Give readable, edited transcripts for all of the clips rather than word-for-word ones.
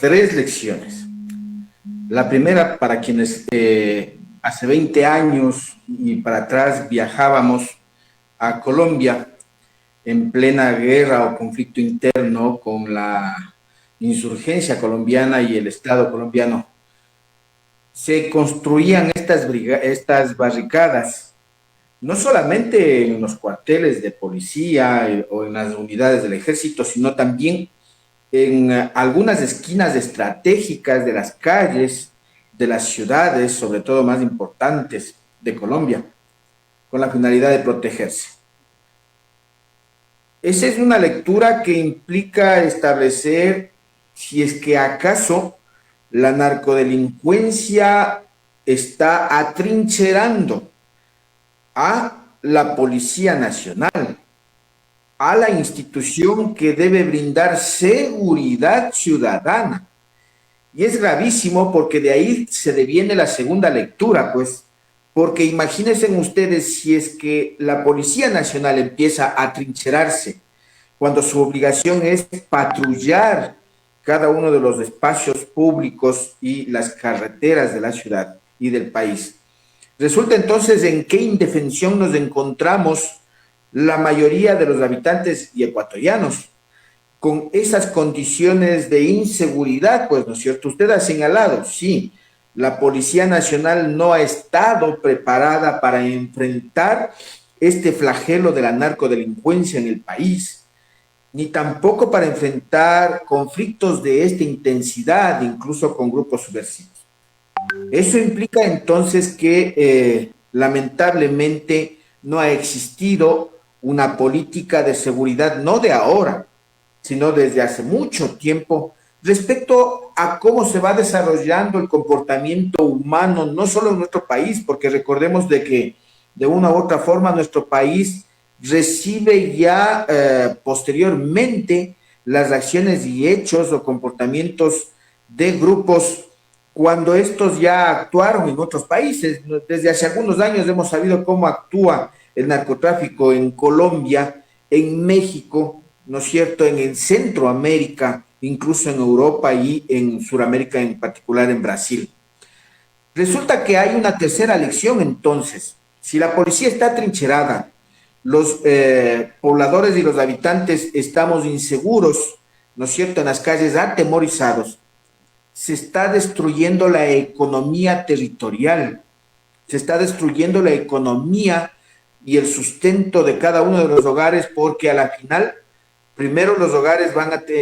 tres lecciones. La primera, para quienes hace 20 años y para atrás viajábamos a Colombia en plena guerra o conflicto interno con la insurgencia colombiana y el Estado colombiano, se construían estas barricadas, no solamente en los cuarteles de policía o en las unidades del ejército, sino también en algunas esquinas estratégicas de las calles, de las ciudades, sobre todo más importantes de Colombia, con la finalidad de protegerse. Esa es una lectura que implica establecer si es que acaso la narcodelincuencia está atrincherando a la Policía Nacional, a la institución que debe brindar seguridad ciudadana. Y es gravísimo porque de ahí se deviene la segunda lectura, pues, porque imagínense ustedes si es que la Policía Nacional empieza a trincherarse cuando su obligación es patrullar cada uno de los espacios públicos y las carreteras de la ciudad y del país. Resulta entonces en qué indefensión nos encontramos la mayoría de los habitantes y ecuatorianos con esas condiciones de inseguridad, pues, ¿no es cierto? Usted ha señalado, sí, la Policía Nacional no ha estado preparada para enfrentar este flagelo de la narcodelincuencia en el país, ni tampoco para enfrentar conflictos de esta intensidad, incluso con grupos subversivos. Eso implica entonces que lamentablemente no ha existido una política de seguridad, no de ahora, sino desde hace mucho tiempo, respecto a cómo se va desarrollando el comportamiento humano, no solo en nuestro país, porque recordemos de que de una u otra forma nuestro país recibe ya posteriormente las acciones y hechos o comportamientos de grupos cuando estos ya actuaron en otros países. Desde hace algunos años hemos sabido cómo actúa el narcotráfico en Colombia, en México, ¿no es cierto?, en Centroamérica, incluso en Europa y en Sudamérica, en particular en Brasil. Resulta que hay una tercera lección entonces. Si la policía está trincherada, los pobladores y los habitantes estamos inseguros, ¿no es cierto?, en las calles atemorizados, se está destruyendo la economía territorial, se está destruyendo la economía y el sustento de cada uno de los hogares, porque a la final, primero los hogares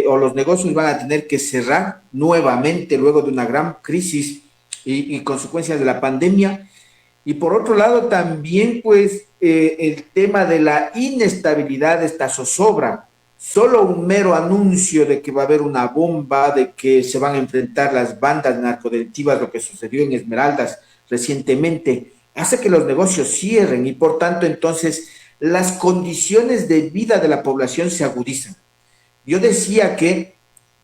o los negocios van a tener que cerrar nuevamente luego de una gran crisis y consecuencias de la pandemia. Y por otro lado también, pues, el tema de la inestabilidad, esta zozobra. Solo un mero anuncio de que va a haber una bomba, de que se van a enfrentar las bandas narcodelictivas, lo que sucedió en Esmeraldas recientemente, hace que los negocios cierren y por tanto entonces las condiciones de vida de la población se agudizan. Yo decía que,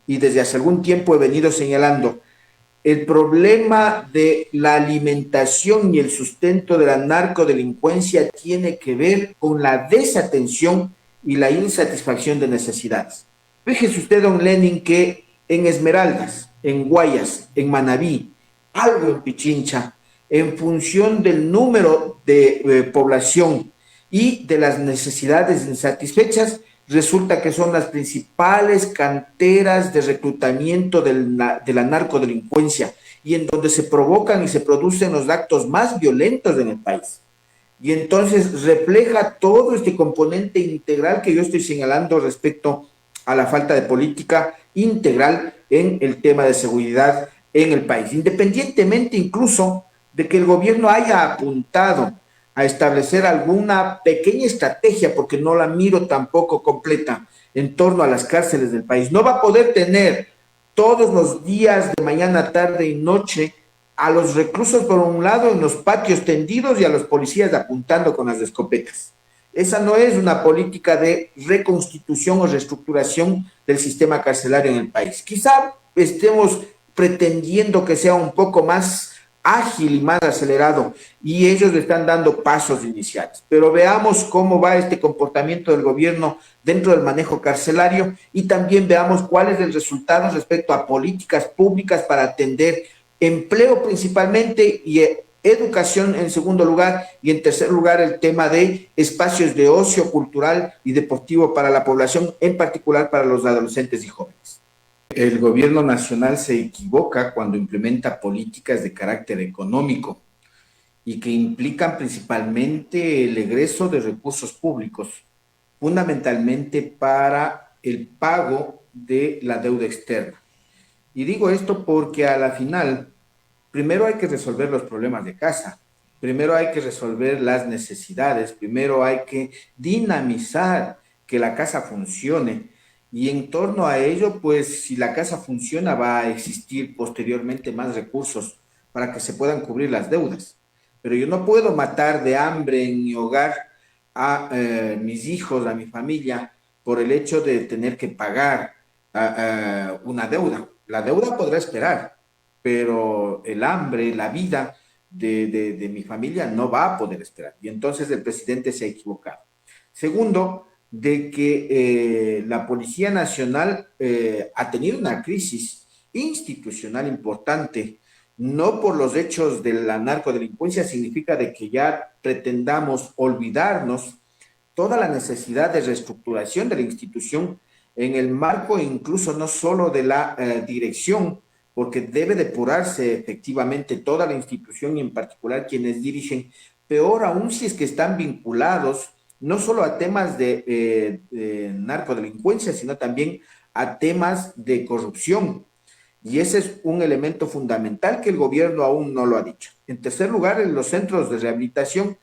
y desde hace algún tiempo he venido señalando, el problema de la alimentación y el sustento de la narcodelincuencia tiene que ver con la desatención y la insatisfacción de necesidades. Fíjese usted, don Lenin, que en Esmeraldas, en Guayas, en Manabí, algo en Pichincha, en función del número de población y de las necesidades insatisfechas, resulta que son las principales canteras de reclutamiento de la narcodelincuencia y en donde se provocan y se producen los actos más violentos en el país. Y entonces refleja todo este componente integral que yo estoy señalando respecto a la falta de política integral en el tema de seguridad en el país, independientemente incluso de que el gobierno haya apuntado a establecer alguna pequeña estrategia, porque no la miro tampoco completa, en torno a las cárceles del país. No va a poder tener todos los días de mañana, tarde y noche a los reclusos por un lado en los patios tendidos y a los policías apuntando con las escopetas. Esa no es una política de reconstitución o reestructuración del sistema carcelario en el país. Quizá estemos pretendiendo que sea un poco más ágil y más acelerado, y ellos le están dando pasos iniciales. Pero veamos cómo va este comportamiento del gobierno dentro del manejo carcelario y también veamos cuál es el resultado respecto a políticas públicas para atender empleo principalmente y educación en segundo lugar, y en tercer lugar el tema de espacios de ocio cultural y deportivo para la población, en particular para los adolescentes y jóvenes. El gobierno nacional se equivoca cuando implementa políticas de carácter económico y que implican principalmente el egreso de recursos públicos, fundamentalmente para el pago de la deuda externa. Y digo esto porque a la final, primero hay que resolver los problemas de casa, primero hay que resolver las necesidades, primero hay que dinamizar que la casa funcione. Y en torno a ello, pues si la casa funciona, va a existir posteriormente más recursos para que se puedan cubrir las deudas. Pero yo no puedo matar de hambre en mi hogar a mis hijos, a mi familia, por el hecho de tener que pagar una deuda. La deuda podrá esperar, pero el hambre, la vida de mi familia no va a poder esperar. Y entonces el presidente se ha equivocado. Segundo, de que la Policía Nacional ha tenido una crisis institucional importante, no por los hechos de la narcodelincuencia, significa de que ya pretendamos olvidarnos toda la necesidad de reestructuración de la institución en el marco incluso no solo de la dirección, porque debe depurarse efectivamente toda la institución y en particular quienes dirigen, peor aún si es que están vinculados no solo a temas de narcodelincuencia, sino también a temas de corrupción. Y ese es un elemento fundamental que el gobierno aún no lo ha dicho. En tercer lugar, en los centros de rehabilitación,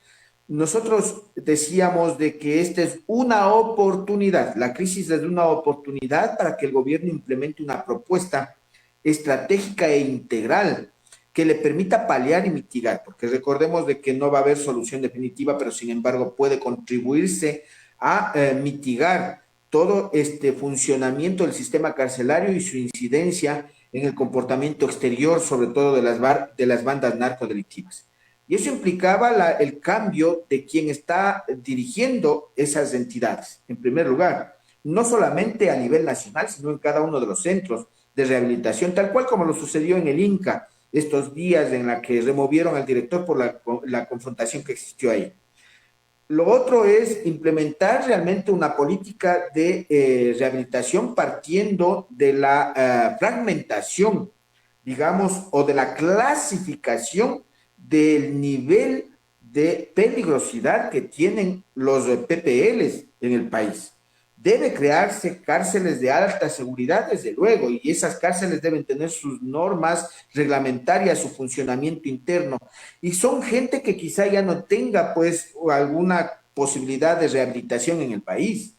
nosotros decíamos de que esta es una oportunidad, la crisis es una oportunidad para que el gobierno implemente una propuesta estratégica e integral que le permita paliar y mitigar, porque recordemos de que no va a haber solución definitiva, pero sin embargo puede contribuirse a mitigar todo este funcionamiento del sistema carcelario y su incidencia en el comportamiento exterior, sobre todo de las bandas narcodelictivas. Y eso implicaba el cambio de quien está dirigiendo esas entidades, en primer lugar, no solamente a nivel nacional, sino en cada uno de los centros de rehabilitación, tal cual como lo sucedió en el Inca estos días en la que removieron al director por la confrontación que existió ahí. Lo otro es implementar realmente una política de rehabilitación partiendo de la fragmentación, digamos, o de la clasificación del nivel de peligrosidad que tienen los PPLs en el país. Debe crearse cárceles de alta seguridad, desde luego, y esas cárceles deben tener sus normas reglamentarias, su funcionamiento interno. Y son gente que quizá ya no tenga, pues, alguna posibilidad de rehabilitación en el país.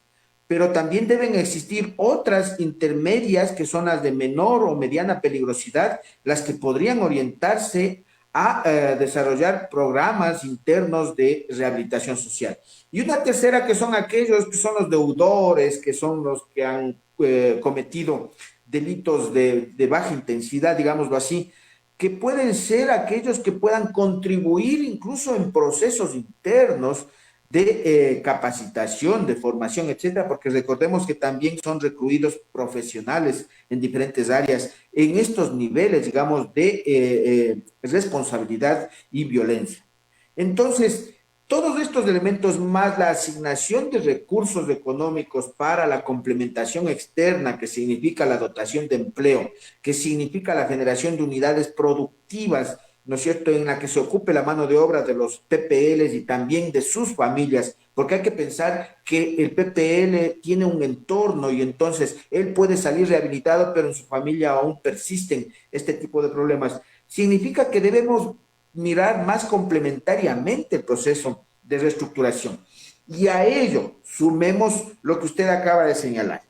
Pero también deben existir otras intermedias que son las de menor o mediana peligrosidad, las que podrían orientarse a desarrollar programas internos de rehabilitación social. Y una tercera que son aquellos que son los deudores, que son los que han cometido delitos de baja intensidad, digámoslo así, que pueden ser aquellos que puedan contribuir incluso en procesos internos de capacitación, de formación, etcétera, porque recordemos que también son recluidos profesionales en diferentes áreas en estos niveles, digamos, de responsabilidad y violencia. Entonces, todos estos elementos más la asignación de recursos económicos para la complementación externa, que significa la dotación de empleo, que significa la generación de unidades productivas, ¿no es cierto?, en la que se ocupe la mano de obra de los PPLs y también de sus familias, porque hay que pensar que el PPL tiene un entorno y entonces él puede salir rehabilitado, pero en su familia aún persisten este tipo de problemas. Significa que debemos mirar más complementariamente el proceso de reestructuración. Y a ello sumemos lo que usted acaba de señalar,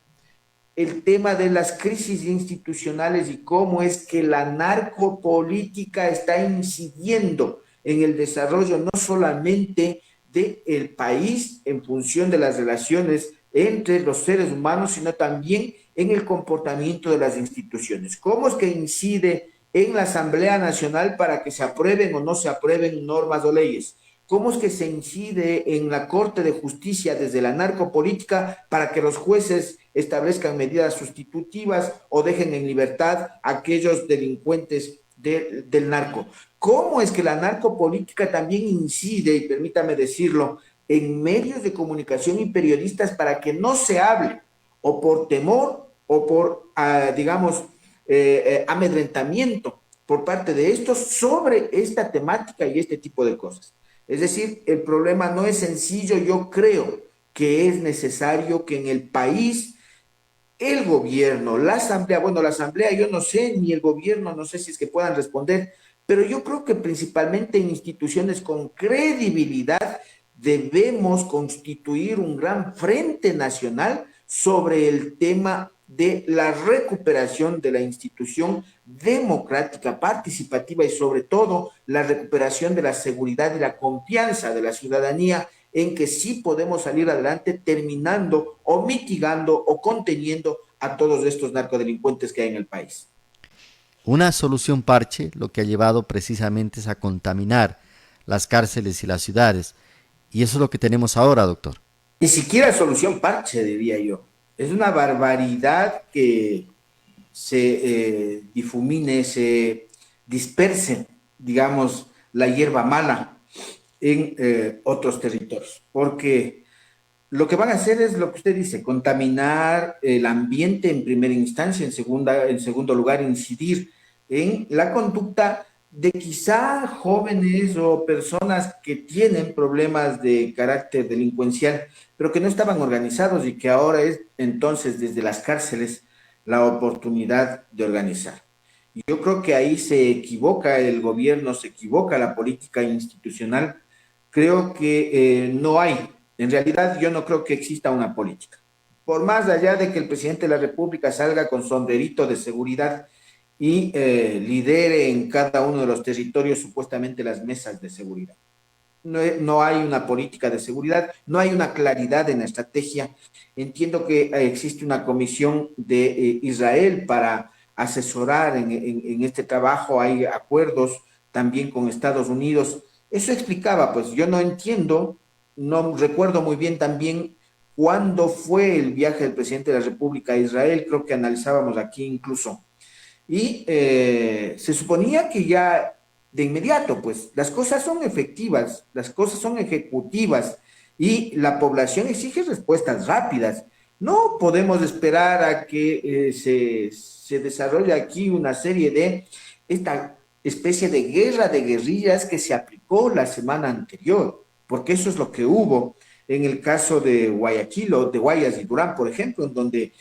el tema de las crisis institucionales y cómo es que la narcopolítica está incidiendo en el desarrollo no solamente del país en función de las relaciones entre los seres humanos, sino también en el comportamiento de las instituciones. ¿Cómo es que incide en la Asamblea Nacional para que se aprueben o no se aprueben normas o leyes? ¿Cómo es que se incide en la Corte de Justicia desde la narcopolítica para que los jueces establezcan medidas sustitutivas o dejen en libertad a aquellos delincuentes del narco? ¿Cómo es que la narcopolítica también incide, y permítame decirlo, en medios de comunicación y periodistas para que no se hable o por temor o por, digamos, amedrentamiento por parte de estos sobre esta temática y este tipo de cosas? Es decir, el problema no es sencillo. Yo creo que es necesario que en el país el gobierno, la asamblea, bueno, la asamblea yo no sé, ni el gobierno, no sé si es que puedan responder, pero yo creo que principalmente en instituciones con credibilidad debemos constituir un gran frente nacional sobre el tema de la recuperación de la institución democrática, participativa y sobre todo la recuperación de la seguridad y la confianza de la ciudadanía en que sí podemos salir adelante terminando o mitigando o conteniendo a todos estos narcodelincuentes que hay en el país. Una solución parche lo que ha llevado precisamente es a contaminar las cárceles y las ciudades. Y eso es lo que tenemos ahora, doctor. Ni siquiera solución parche, diría yo. Es una barbaridad que se difumine, se disperse, digamos, la hierba mala en otros territorios, porque lo que van a hacer es lo que usted dice, contaminar el ambiente en primera instancia, en segundo lugar, incidir en la conducta de quizá jóvenes o personas que tienen problemas de carácter delincuencial, pero que no estaban organizados y que ahora es entonces desde las cárceles la oportunidad de organizar. Yo creo que ahí se equivoca el gobierno, se equivoca la política institucional. Creo que no hay, en realidad yo no creo que exista una política. Por más allá de que el presidente de la República salga con sombrerito de seguridad y lidere en cada uno de los territorios supuestamente las mesas de seguridad. No, no, hay una política de seguridad, no hay una claridad en la estrategia. Entiendo que existe una comisión de Israel para asesorar en este trabajo, hay acuerdos también con Estados Unidos. Eso explicaba, pues yo no entiendo, no recuerdo muy bien también cuándo fue el viaje del presidente de la República a Israel, creo que analizábamos aquí incluso y se suponía que ya de inmediato, pues las cosas son efectivas, las cosas son ejecutivas y la población exige respuestas rápidas. No podemos esperar a que se desarrolle aquí una serie de esta especie de guerra de guerrillas que se aplicó la semana anterior, porque eso es lo que hubo en el caso de Guayaquil o de Guayas y Durán, por ejemplo, en donde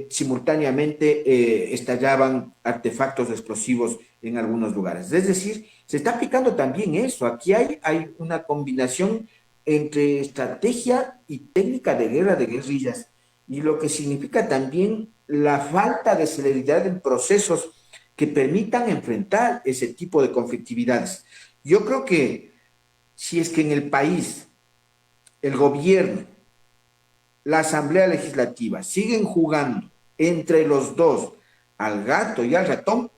simultáneamente estallaban artefactos explosivos en algunos lugares. Es decir, se está aplicando también eso. Aquí hay una combinación entre estrategia y técnica de guerra de guerrillas, y lo que significa también la falta de celeridad en procesos que permitan enfrentar ese tipo de conflictividades. Yo creo que si es que en el país el gobierno, la Asamblea Legislativa siguen jugando entre los dos al gato y al ratón,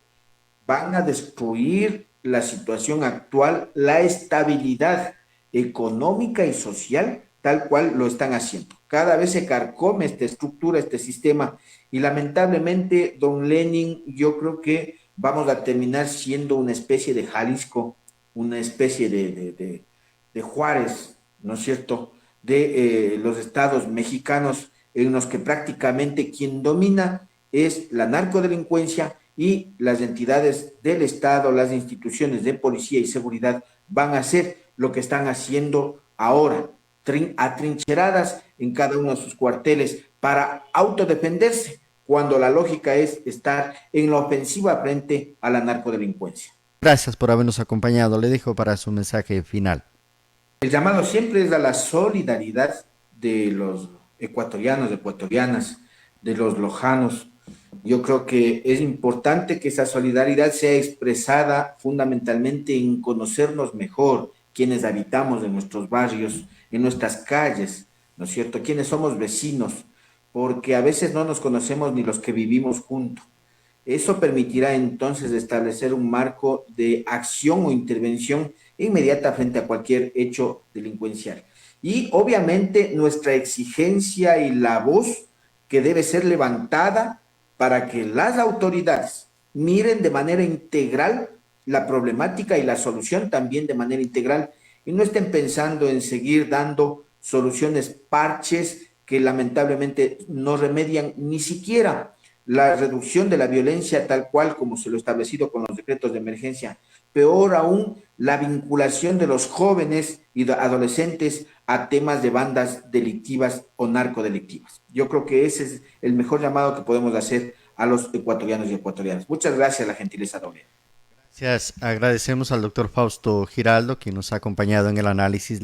van a destruir la situación actual, la estabilidad económica y social, tal cual lo están haciendo. Cada vez se carcome esta estructura, este sistema, y lamentablemente, don Lenin, yo creo que vamos a terminar siendo una especie de Jalisco, una especie de Juárez, ¿no es cierto?, de los estados mexicanos en los que prácticamente quien domina es la narcodelincuencia y las entidades del Estado, las instituciones de policía y seguridad van a hacer lo que están haciendo ahora, atrincheradas en cada uno de sus cuarteles para autodefenderse, cuando la lógica es estar en la ofensiva frente a la narcodelincuencia. Gracias por habernos acompañado. Le dejo para su mensaje final. El llamado siempre es a la solidaridad de los ecuatorianos, ecuatorianas, de los lojanos. Yo creo que es importante que esa solidaridad sea expresada fundamentalmente en conocernos mejor, quienes habitamos en nuestros barrios, en nuestras calles, ¿no es cierto? Quienes somos vecinos, porque a veces no nos conocemos ni los que vivimos juntos. Eso permitirá entonces establecer un marco de acción o intervención inmediata frente a cualquier hecho delincuencial. Y obviamente nuestra exigencia y la voz que debe ser levantada para que las autoridades miren de manera integral la problemática y la solución también de manera integral y no estén pensando en seguir dando soluciones parches que lamentablemente no remedian ni siquiera la reducción de la violencia tal cual como se lo ha establecido con los decretos de emergencia. Peor aún, la vinculación de los jóvenes y adolescentes a temas de bandas delictivas o narcodelictivas. Yo creo que ese es el mejor llamado que podemos hacer a los ecuatorianos y ecuatorianas. Muchas gracias, la gentileza doble. Gracias. Agradecemos al doctor Fausto Giraldo, quien nos ha acompañado en el análisis